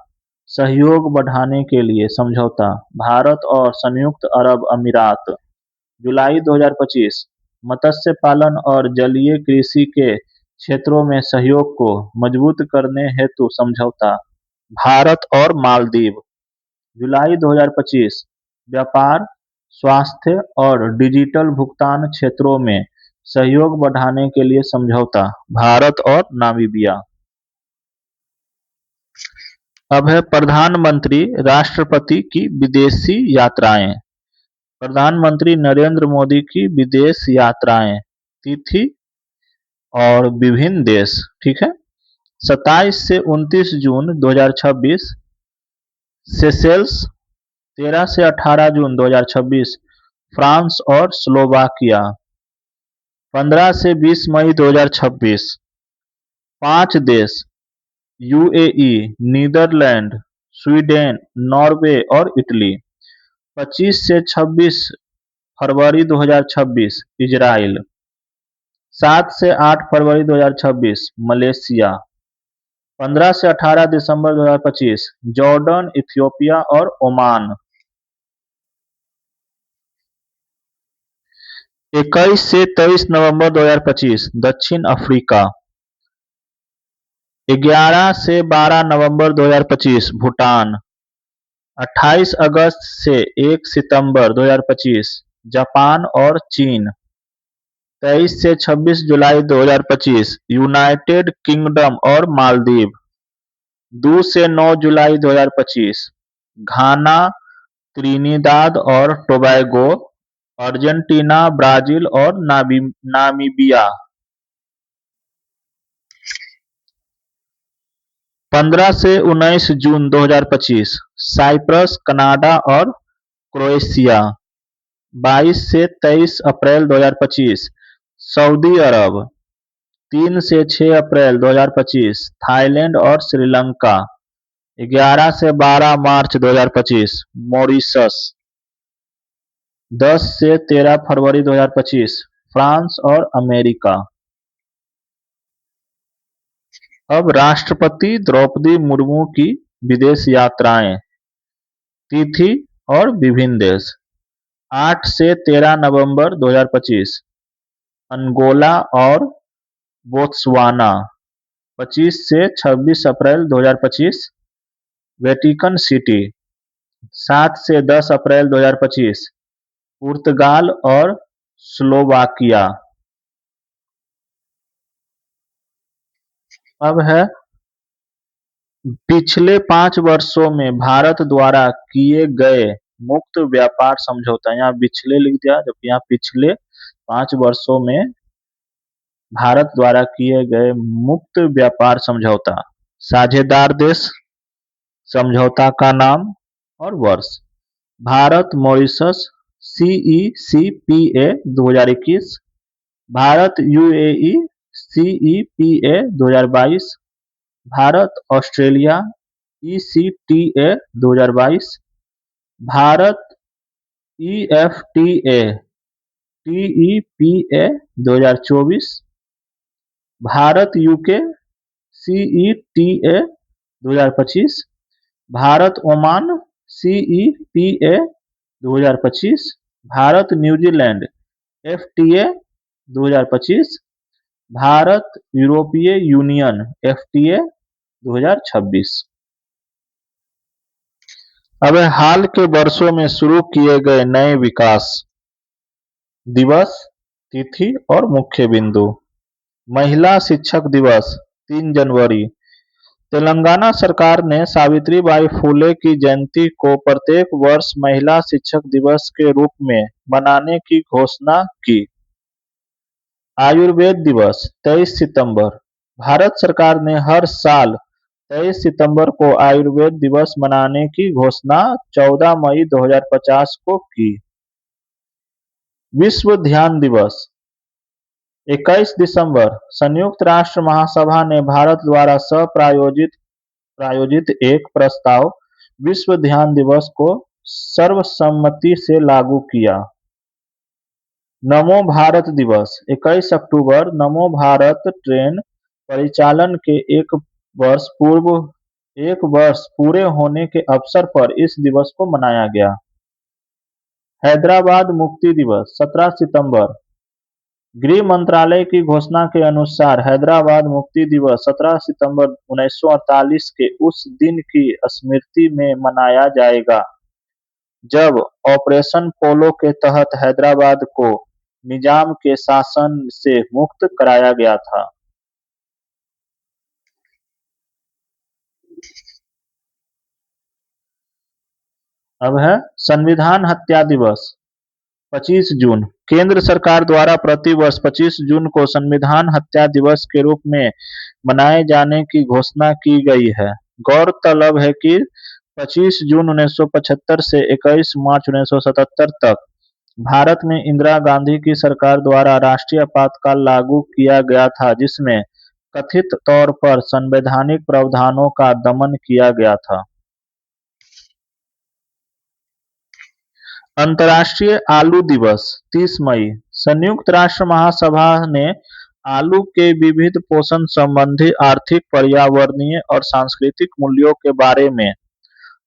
सहयोग बढ़ाने के लिए समझौता, भारत और संयुक्त अरब अमीरात। जुलाई 2025 मत्स्य पालन और जलीय कृषि के क्षेत्रों में सहयोग को मजबूत करने हेतु समझौता, भारत और मालदीव। जुलाई 2025 व्यापार, स्वास्थ्य और डिजिटल भुगतान क्षेत्रों में सहयोग बढ़ाने के लिए समझौता, भारत और नामीबिया। अब है प्रधानमंत्री राष्ट्रपति की विदेशी यात्राएं। प्रधानमंत्री नरेंद्र मोदी की विदेश यात्राएं, तिथि और विभिन्न देश, ठीक है। 27 से 29 जून 2026 सेशेल्स, 13 से 18 जून 2026 फ्रांस और स्लोवाकिया, 15 से 20 मई 2026 पांच देश यूएई, नीदरलैंड, स्वीडन, नॉर्वे और इटली, 25 से 26 फरवरी 2026 इजराइल, 7 से 8 फरवरी 2026 मलेशिया, 15 से 18 दिसंबर 2025 जॉर्डन, इथियोपिया और ओमान, 21 से 23 नवंबर 2025 दक्षिण अफ्रीका, 11 से 12 नवंबर 2025 भूटान, 28 अगस्त से 1 सितंबर 2025 जापान और चीन, 23 से 26 जुलाई 2025 यूनाइटेड किंगडम और मालदीव, 2 से 9 जुलाई 2025 घाना, त्रिनिदाद और टोबैगो, अर्जेंटीना, ब्राजील और नामीबिया, 15 से 19 जून 2025 साइप्रस, कनाडा और क्रोएशिया, 22 से 23 अप्रैल 2025 सऊदी अरब, 3 से 6 अप्रैल 2025 थाईलैंड और श्रीलंका, 11 से 12 मार्च 2025 मॉरिशस, 10 से 13 फरवरी 2025 फ्रांस और अमेरिका। अब राष्ट्रपति द्रौपदी मुर्मू की विदेश यात्राएं, तिथि और विभिन्न देश। 8 से 13 नवंबर 2025 अंगोला और बोत्सवाना, 25 से 26 अप्रैल 2025 वेटिकन सिटी, 7 से 10 अप्रैल 2025 पुर्तगाल और स्लोवाकिया। अब है पिछले 5 वर्षों में भारत द्वारा किए गए मुक्त व्यापार समझौता, यहाँ पिछले लिख दिया जबकि यहाँ पिछले 5 वर्षों में भारत द्वारा किए गए मुक्त व्यापार समझौता, साझेदार देश, समझौता का नाम और वर्ष। Bharat Mauritius CECPA 2021, Bharat UAE CEPA 2022, Bharat Australia ECTA 2022, Bharat EFTA TEPA 2024, Bharat UK CETA 2025, Bharat Oman CEPA 2025, Bharat New Zealand FTA 2025, Bharat यूरोपीय यूनियन FTA 2026। अब हाल के वर्षों में शुरू किए गए नए विकास दिवस, तिथि और मुख्य बिंदु। महिला शिक्षक दिवस 3 जनवरी, तेलंगाना सरकार ने सावित्रीबाई फुले की जयंती को प्रत्येक वर्ष महिला शिक्षक दिवस के रूप में मनाने की घोषणा की। आयुर्वेद दिवस 23 सितंबर, भारत सरकार ने हर साल 23 सितंबर को आयुर्वेद दिवस मनाने की घोषणा 14 मई 2050 को की। विश्व ध्यान दिवस 21 दिसंबर, संयुक्त राष्ट्र महासभा ने भारत द्वारा प्रायोजित एक प्रस्ताव विश्व ध्यान दिवस को सर्वसम्मति से लागू किया। नमो भारत दिवस 21 अक्टूबर, नमो भारत ट्रेन परिचालन के एक वर्ष पूरे होने के अवसर पर इस दिवस को मनाया गया। हैदराबाद मुक्ति दिवस 17 सितंबर, गृह मंत्रालय की घोषणा के अनुसार हैदराबाद मुक्ति दिवस 17 सितंबर 1948 के उस दिन की स्मृति में मनाया जाएगा जब ऑपरेशन पोलो के तहत हैदराबाद को निजाम के शासन से मुक्त कराया गया था। अब है संविधान हत्या दिवस 25 जून। केंद्र सरकार द्वारा प्रतिवर्ष 25 जून को संविधान हत्या दिवस के रूप में मनाए जाने की घोषणा की गई है। गौरतलब है कि 25 जून 1975 से 21 मार्च 1977 तक भारत में इंदिरा गांधी की सरकार द्वारा राष्ट्रीय आपातकाल लागू किया गया था, जिसमें कथित तौर पर संवैधानिक प्रावधानों का दमन किया गया था। अंतर्राष्ट्रीय आलू दिवस 30 मई। संयुक्त राष्ट्र महासभा ने आलू के विविध पोषण संबंधी आर्थिक, पर्यावरणीय और सांस्कृतिक मूल्यों के बारे में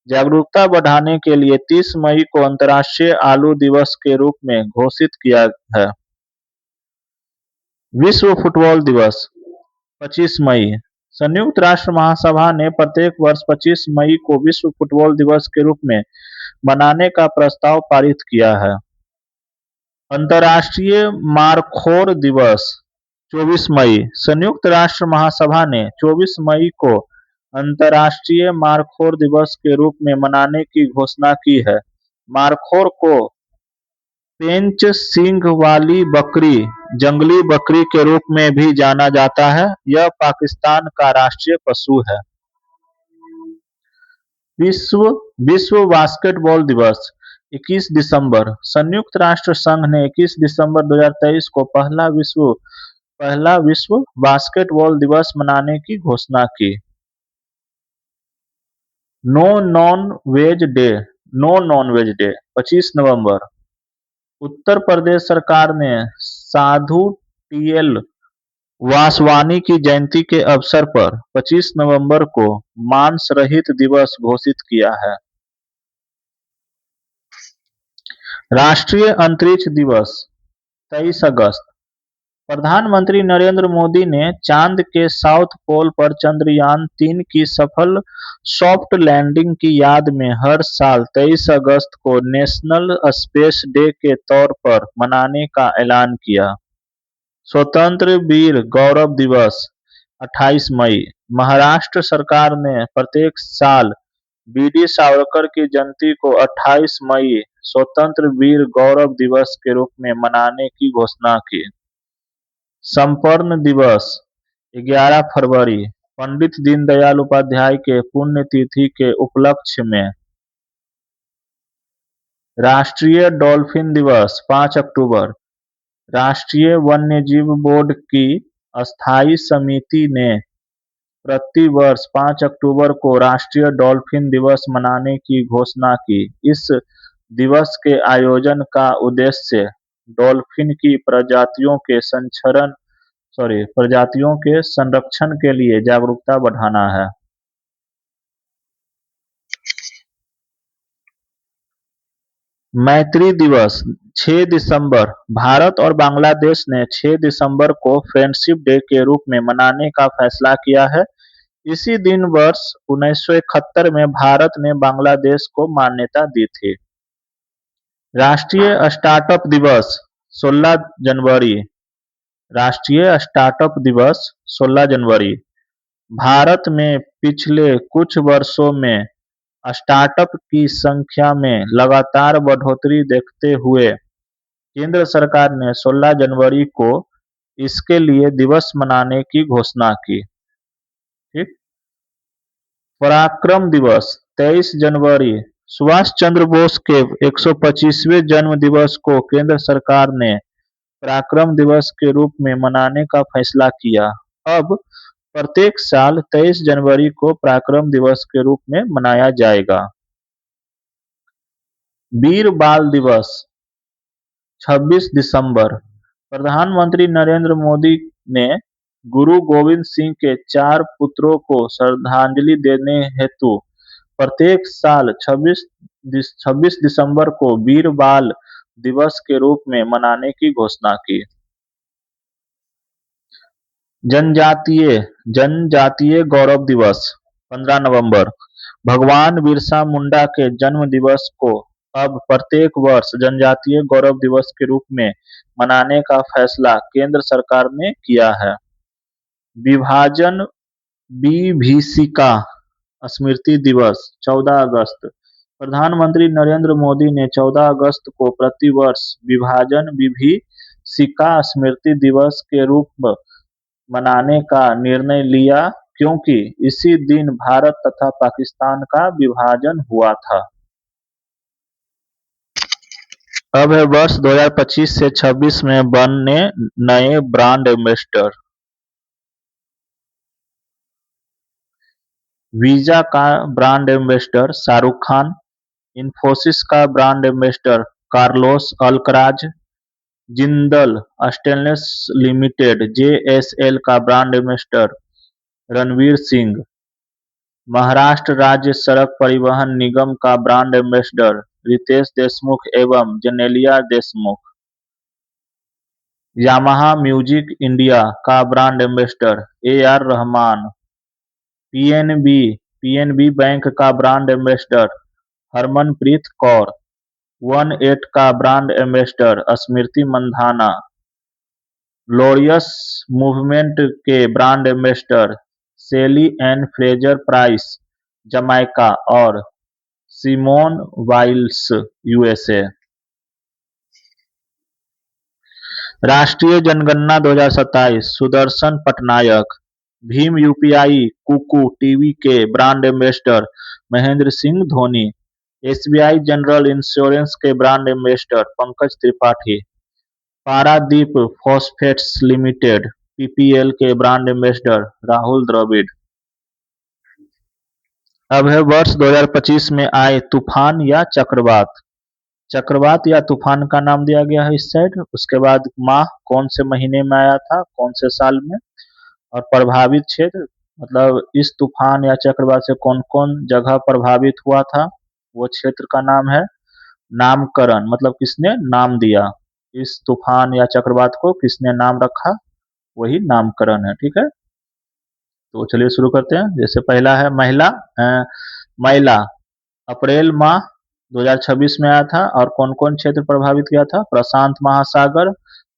जागरूकता बढ़ाने के लिए 30 मई को अंतर्राष्ट्रीय आलू दिवस के रूप में घोषित किया है। विश्व फुटबॉल दिवस 25 मई। संयुक्त राष्ट्र महासभा ने प्रत्येक वर्ष 25 मई को विश्व फुटबॉल दिवस के रूप में मनाने का प्रस्ताव पारित किया है। अंतर्राष्ट्रीय मारखोर दिवस 24 मई। संयुक्त राष्ट्र महासभा ने 24 मई को अंतर्राष्ट्रीय मारखोर दिवस के रूप में मनाने की घोषणा की है। मारखोर को पेंच सींग वाली बकरी, जंगली बकरी के रूप में भी जाना जाता है। यह पाकिस्तान का राष्ट्रीय पशु है। विश्व विश्व बास्केटबॉल दिवस 21 दिसंबर। संयुक्त राष्ट्र संघ ने 21 दिसंबर 2023 को पहला विश्व बास्केटबॉल दिवस मनाने की घोषणा की। No non veg day no non veg day 25 नवंबर। उत्तर प्रदेश सरकार ने साधु टीएल वासवानी की जयंती के अवसर पर 25 नवंबर को मांस रहित दिवस घोषित किया है। राष्ट्रीय अंतरिक्ष दिवस 23 अगस्त। प्रधानमंत्री नरेंद्र मोदी ने चांद के साउथ पोल पर चंद्रयान-3 की सफल सॉफ्ट लैंडिंग की याद में हर साल 23 अगस्त को नेशनल स्पेस डे के तौर पर मनाने का ऐलान किया। स्वतंत्र वीर गौरव दिवस 28 मई। महाराष्ट्र सरकार ने प्रत्येक साल बीडी सावरकर की जयंती को 28 मई स्वतंत्र वीर गौरव दिवस के रूप में मनाने की घोषणा की। संपन्न दिवस 11 फरवरी। पंडित दीनदयाल उपाध्याय के पुण्यतिथि के उपलक्ष्य में राष्ट्रीय डॉल्फिन दिवस 5 अक्टूबर। राष्ट्रीय वन्यजीव बोर्ड की स्थायी समिति ने प्रति वर्ष 5 अक्टूबर को राष्ट्रीय डॉल्फिन दिवस मनाने की घोषणा की। इस दिवस के आयोजन का उद्देश्य डॉल्फिन की प्रजातियों के संरक्षण के लिए जागरूकता बढ़ाना है। मैत्री दिवस 6 दिसंबर। भारत और बांग्लादेश ने 6 दिसंबर को फ्रेंडशिप डे के रूप में मनाने का फैसला किया है। इसी दिन वर्ष 1971 में भारत ने बांग्लादेश को मान्यता दी थी। राष्ट्रीय स्टार्टअप दिवस 16 जनवरी। राष्ट्रीय स्टार्टअप दिवस 16 जनवरी। भारत में पिछले कुछ वर्षों में स्टार्टअप की संख्या में लगातार बढ़ोतरी देखते हुए केंद्र सरकार ने 16 जनवरी को इसके लिए दिवस मनाने की घोषणा की। ठीक। पराक्रम दिवस 23 जनवरी। सुभाष चंद्र बोस के 125वें जन्म दिवस को केंद्र सरकार ने पराक्रम दिवस के रूप में मनाने का फैसला किया। अब प्रत्येक साल 23 जनवरी को पराक्रम दिवस के रूप में मनाया जाएगा। वीर बाल दिवस 26 दिसंबर। प्रधानमंत्री नरेंद्र मोदी ने गुरु गोविंद सिंह के 4 पुत्रों को श्रद्धांजलि देने हेतु प्रत्येक साल 26 दिसंबर को वीर बाल दिवस के रूप में मनाने की घोषणा की। जनजातीय जनजातीय गौरव दिवस 15 नवंबर। भगवान बिरसा मुंडा के जन्म दिवस को अब प्रत्येक वर्ष जनजातीय गौरव दिवस के रूप में मनाने का फैसला केंद्र सरकार ने किया है। विभाजन विभीषिका स्मृति दिवस 14 अगस्त। प्रधानमंत्री नरेंद्र मोदी ने 14 अगस्त को प्रतिवर्ष विभाजन विभीषिका स्मृति दिवस के रूप मनाने का निर्णय लिया क्योंकि इसी दिन भारत तथा पाकिस्तान का विभाजन हुआ था। अब है वर्ष 2025 से 26 में बनने नए ब्रांड एम्बेसडर। वीजा का ब्रांड एम्बेसडर शाहरुख खान, इन्फोसिस का brand ambassador Carlos Alcaraz, Jindal stainless limited JSL का ब्रांड एम्बेसडर रणवीर सिंह, महाराष्ट्र राज्य सड़क परिवहन निगम का ब्रांड एम्बेसडर रितेश देशमुख एवं Genelia Deshmukh, Yamaha music India का brand ambassador AR Rahman, PNB bank का ब्रांड एम्बेसडर हरमनप्रीत कौर, 18 का brand ambassador Smriti Mandhana, Laureus movement के brand ambassador Shelly Ann Fraser Pryce Jamaica और सिमोन वाइल्स यूएसए। राष्ट्रीय जनगणना 2027 सुदर्शन पटनायक, भीम यूपीआई कुकू टीवी के brand ambassador Mahendra Singh Dhoni, SBI general insurance के brand ambassador Pankaj Tripathi, Paradeep phosphates limited PPL के ब्रांड एम्बेसडर राहुल द्रविड़। अब है वर्ष 2025 में आए तूफान या चक्रवात। चक्रवात या तूफान का नाम दिया गया है इस साइड। उसके बाद माह कौन से महीने में आया था, कौन से साल में, और प्रभावित क्षेत्र मतलब इस तूफान या चक्रवात से कौन कौन जगह प्रभावित हुआ था, वो क्षेत्र का नाम है। नामकरण मतलब किसने नाम दिया, इस तूफान या चक्रवात को किसने नाम रखा, वही नामकरण है। ठीक है, तो चलिए शुरू करते हैं। जैसे पहला है मैला, अप्रैल माह 2026 में आया था और कौन कौन क्षेत्र प्रभावित किया था, प्रशांत महासागर,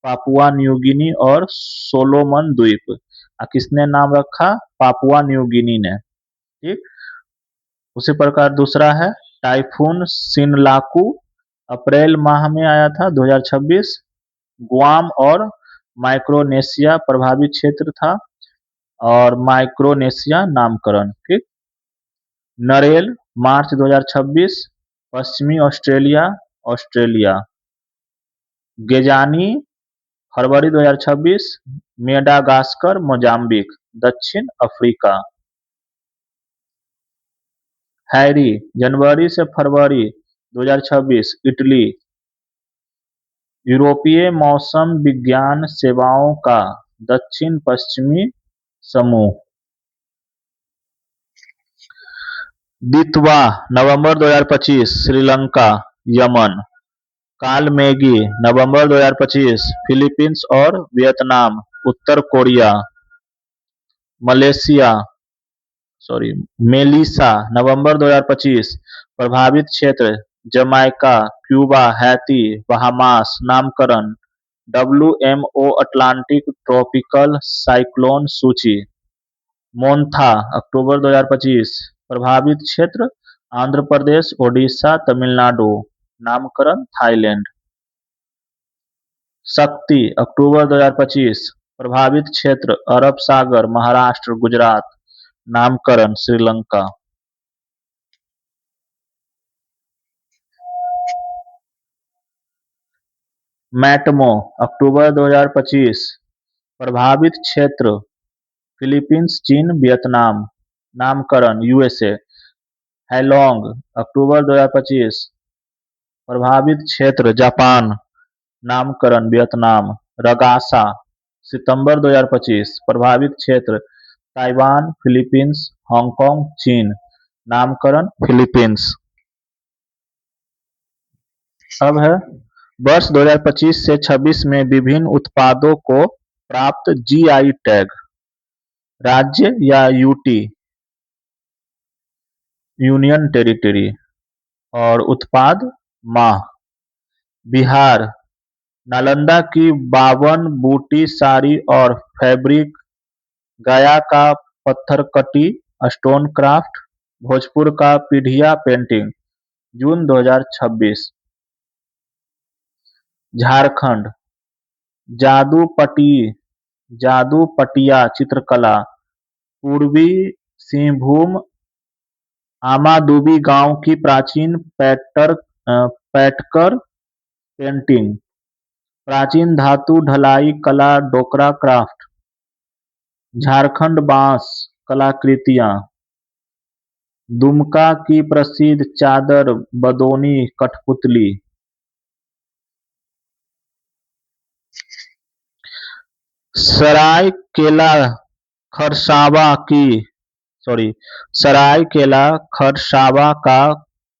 पापुआ न्यू गिनी और सोलोमन द्वीप। किसने नाम रखा, पापुआ न्यू गिनी ने। ठीक, उसी प्रकार दूसरा है टाइफून सिनलाकू, अप्रैल माह में आया था 2026, गुआम और माइक्रोनेशिया प्रभावित क्षेत्र था और माइक्रोनेशिया नामकरण। ठीक, नरेल मार्च 2026, पश्चिमी ऑस्ट्रेलिया। गेजानी फरवरी 2026, मेडागास्कर मोजाम्बिक दक्षिण अफ्रीका। हैरी जनवरी से फरवरी 2026, इटली। यूरोपीय मौसम विज्ञान सेवाओं का दक्षिण पश्चिमी समूह। दितवा नवंबर 2025, श्रीलंका यमन। कालमेगी नवंबर 2025, फिलीपींस और वियतनाम। उत्तर कोरिया। मेलिसा नवंबर 2025, प्रभावित क्षेत्र जमैका, क्यूबा, हैती, बहामास। नामकरण WMO अटलांटिक ट्रॉपिकल साइक्लोन सूची। मोन्था अक्टूबर 2025, प्रभावित क्षेत्र आंध्र प्रदेश, ओडिशा, तमिलनाडु। नामकरण थाईलैंड। शक्ति अक्टूबर 2025, प्रभावित क्षेत्र अरब सागर, महाराष्ट्र, गुजरात। नामकरण श्रीलंका। मैटमो अक्टूबर 2025, प्रभावित क्षेत्र फिलीपींस, चीन, वियतनाम। नामकरण यूएसए। हैलोंग अक्टूबर 2025, प्रभावित क्षेत्र जापान। नामकरण वियतनाम। रगासा सितंबर 2025, प्रभावित क्षेत्र ताइवान, फिलीपींस, हांगकांग, चीन। नामकरण फिलीपींस। अब है वर्ष 2025 से 26 में विभिन्न उत्पादों को प्राप्त जीआई टैग। राज्य या यूटी, यूनियन टेरिटरी। और उत्पाद माह। बिहार, नालंदा की 52 बूटी साड़ी और फैब्रिक, गया का पत्थरकटी स्टोन क्राफ्ट, भोजपुर का पीढ़िया पेंटिंग। जून 2026। झारखंड, जादूपटिया चित्रकला, पूर्वी सिंहभूम आमादुबी गांव की प्राचीन पैटकर पेंटिंग, प्राचीन धातु ढलाई कला डोकरा क्राफ्ट। झारखंड बांस कलाकृतियां, दुमका की प्रसिद्ध चादर बदौनी कठपुतली। सरायकेला खरसावा का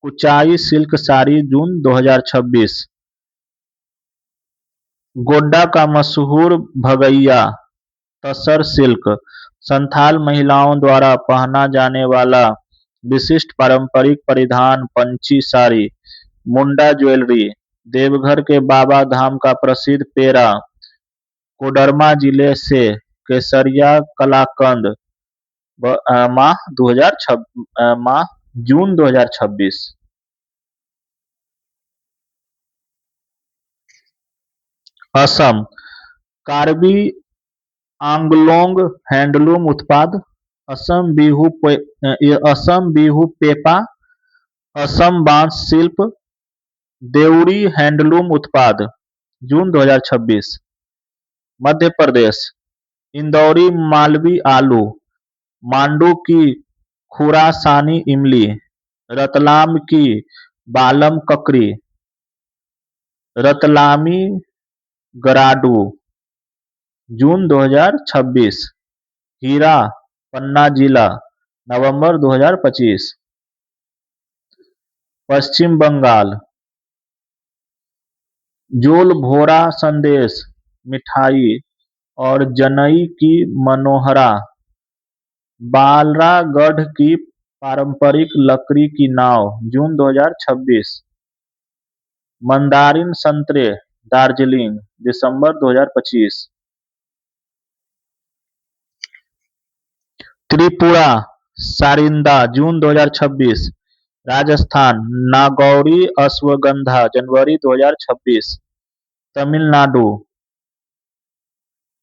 कुचाई सिल्क साड़ी। जून 2026। गोड्डा का मशहूर भगैया तसर सिल्क, संथाल महिलाओं द्वारा पहना जाने वाला विशिष्ट पारंपरिक परिधान पंची साड़ी। मुंडा ज्वेलरी, देवघर के बाबा धाम का प्रसिद्ध पेड़ा। कोडरमा जिले से केसरिया कलाकंद। माह जून 2026। असम, कार्बी आंगलोंग हैंडलूम उत्पाद। असम बिहू पेपा, असम बांस शिल्प, देउरी हैंडलूम उत्पाद। जून 2026। मध्य प्रदेश, इंदौरी मालवी आलू, मांडू की खुरासानी इमली, रतलाम की बालम ककड़ी, रतलामी गराडू। जून 2026। हीरा, पन्ना जिला। नवंबर 2025। पश्चिम बंगाल, जोल भोरा संदेश मिठाई और जनई की मनोहरा। बालरागढ़ की पारंपरिक लकड़ी की नाव। जून 2026। मंदारिन संतरे दार्जिलिंग। दिसंबर 2025। त्रिपुरा सारिंदा। जून 2026। राजस्थान, नागौरी अश्वगंधा। जनवरी 2026। तमिलनाडु,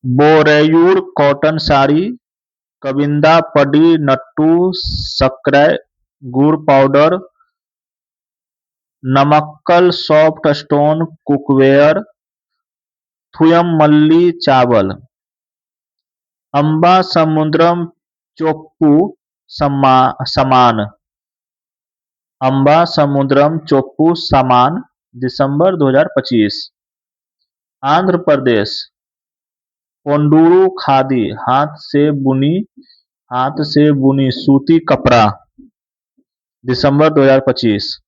बोरैयूर कॉटन साड़ी, कविंदा पडी नट्टू सक्रै गुड़ powder, Namakkal soft stone cookware, Thooyamalli चावल। अंबा समुद्रम चोप्पू समान। अंबा समुद्रम चोप्पू सामान। दिसंबर 2025। आंध्र प्रदेश, कोंडूरू खादी, हाथ से बुनी सूती कपड़ा। दिसंबर 2025।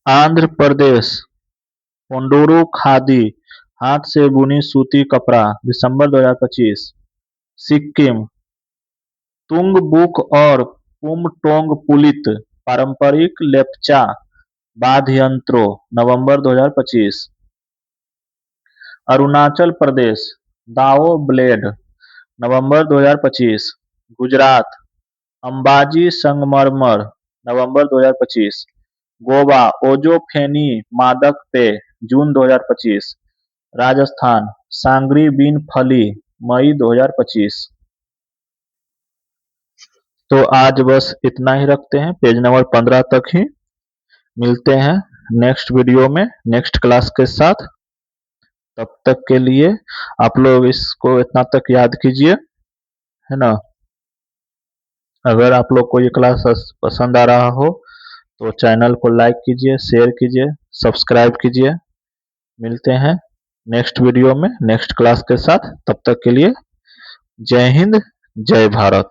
आंध्र प्रदेश, कोंडूरू खादी, हाथ से बुनी सूती कपड़ा। दिसंबर 2025। सिक्किम, तुंगबुक और पुमटोंग पुलित, पारंपरिक लेप्चा वाद्य यंत्रों। नवंबर 2025। अरुणाचल प्रदेश, दाओ ब्लेड। नवंबर 2025। गुजरात, अंबाजी संगमरमर। नवंबर 2025। गोवा, ओजो फेनी मादक पेय। जून 2025। राजस्थान, सांगरी बीन फली। मई 2025। तो आज बस इतना ही रखते हैं, पेज नंबर 15 तक ही। मिलते हैं नेक्स्ट वीडियो में नेक्स्ट क्लास के साथ। तब तक के लिए आप लोग इसको इतना तक याद कीजिए, है ना। अगर आप लोग को ये क्लास पसंद आ रहा हो तो चैनल को लाइक कीजिए, शेयर कीजिए, सब्सक्राइब कीजिए। मिलते हैं नेक्स्ट वीडियो में नेक्स्ट क्लास के साथ। तब तक के लिए जय हिंद, जय भारत।